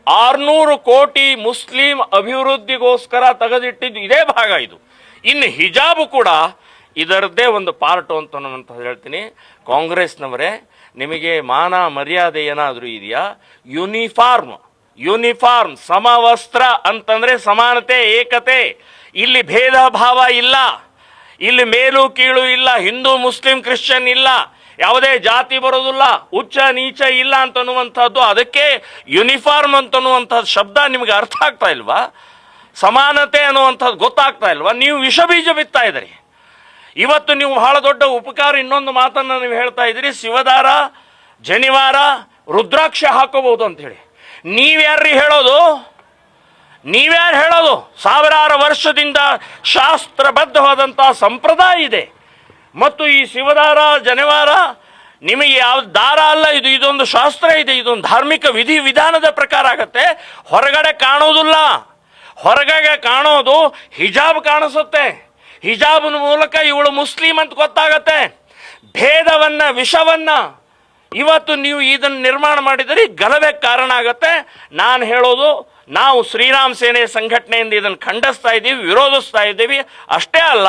600 ಕೋಟಿ ಮುಸ್ಲಿಂ ಅಭಿವೃದ್ಧಿಗೋಸ್ಕರ ತೆಗೆದಿಟ್ಟಿದ್ದು ಇದೇ ಭಾಗ ಇದು. ಇನ್ನು ಹಿಜಾಬ್ ಕೂಡ ಇದರದ್ದೇ ಒಂದು ಪಾರ್ಟು ಅಂತ ಹೇಳ್ತೀನಿ. ಕಾಂಗ್ರೆಸ್ನವರೇ, ನಿಮಗೆ ಮಾನ ಮರ್ಯಾದೆ ಏನಾದರೂ ಇದೆಯಾ? ಯೂನಿಫಾರ್ಮ್ ಸಮವಸ್ತ್ರ ಅಂತಂದ್ರೆ ಸಮಾನತೆ, ಏಕತೆ. ಇಲ್ಲಿ ಭೇದ ಭಾವ ಇಲ್ಲ, ಇಲ್ಲಿ ಮೇಲು ಕೀಳು ಇಲ್ಲ, ಹಿಂದೂ ಮುಸ್ಲಿಂ ಕ್ರಿಶ್ಚಿಯನ್ ಇಲ್ಲ, ಯಾವುದೇ ಜಾತಿ ಬರೋದಿಲ್ಲ, ಉಚ್ಚ ನೀಚ ಇಲ್ಲ ಅಂತನ್ನುವಂಥದ್ದು. ಅದಕ್ಕೆ ಯೂನಿಫಾರ್ಮ್ ಅಂತನ್ನುವಂಥದ್ದು ಶಬ್ದ ನಿಮಗೆ ಅರ್ಥ ಆಗ್ತಾ ಇಲ್ವಾ? ಸಮಾನತೆ ಅನ್ನುವಂಥದ್ದು ಗೊತ್ತಾಗ್ತಾ ಇಲ್ವಾ? ನೀವು ವಿಷ ಬೀಜ ಬಿತ್ತಾ ಇದ್ದೀರಿ. ಇವತ್ತು ನೀವು ಬಹಳ ದೊಡ್ಡ ಉಪಕಾರ ಇನ್ನೊಂದು ಮಾತನ್ನು ನೀವು ಹೇಳ್ತಾ ಇದ್ದೀರಿ, ಶಿವದಾರ, ಜನಿವಾರ, ರುದ್ರಾಕ್ಷ ಹಾಕೋಬಹುದು ಅಂತ ಹೇಳಿ. ನೀವ್ಯಾರು ಹೇಳೋದು? ಸಾವಿರಾರು ವರ್ಷದಿಂದ ಶಾಸ್ತ್ರಬದ್ಧವಾದಂಥ ಸಂಪ್ರದಾಯ ಇದೆ. ಮತ್ತು ಈ ಶಿವದಾರ, ಜನಿವಾರ ನಿಮಗೆ ಯಾವ ದಾರ ಅಲ್ಲ, ಇದೊಂದು ಶಾಸ್ತ್ರ ಇದೆ, ಇದೊಂದು ಧಾರ್ಮಿಕ ವಿಧಿ ವಿಧಾನದ ಪ್ರಕಾರ ಆಗತ್ತೆ. ಹೊರಗಡೆ ಕಾಣೋದಿಲ್ಲ. ಹೊರಗಡೆ ಕಾಣೋದು ಹಿಜಾಬ್ ಕಾಣಿಸುತ್ತೆ. ಹಿಜಾಬ್ನ ಮೂಲಕ ಇವಳು ಮುಸ್ಲಿಂ ಅಂತ ಗೊತ್ತಾಗತ್ತೆ. ಭೇದವನ್ನ, ವಿಷವನ್ನ ಇವತ್ತು ನೀವು ಇದನ್ನು ನಿರ್ಮಾಣ ಮಾಡಿದರೆ ಗಲಭೆ ಕಾರಣ ಆಗತ್ತೆ. ನಾನು ಹೇಳೋದು, ನಾವು ಶ್ರೀರಾಮ್ ಸೇನೆ ಸಂಘಟನೆಯಿಂದ ಇದನ್ನು ಖಂಡಿಸ್ತಾ ಇದ್ದೀವಿ, ವಿರೋಧಿಸ್ತಾ ಇದ್ದೀವಿ. ಅಷ್ಟೇ ಅಲ್ಲ,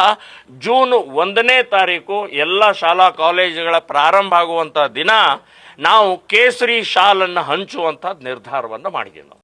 ಜೂನ್ 1ನೇ ತಾರೀಕು ಎಲ್ಲ ಶಾಲಾ ಕಾಲೇಜುಗಳ ಪ್ರಾರಂಭ ಆಗುವಂಥ ದಿನ ನಾವು ಕೇಸರಿ ಶಾಲನ್ನು ಹಂಚುವಂಥ ನಿರ್ಧಾರವನ್ನು ಮಾಡಿದ್ದೀವಿ ನಾವು.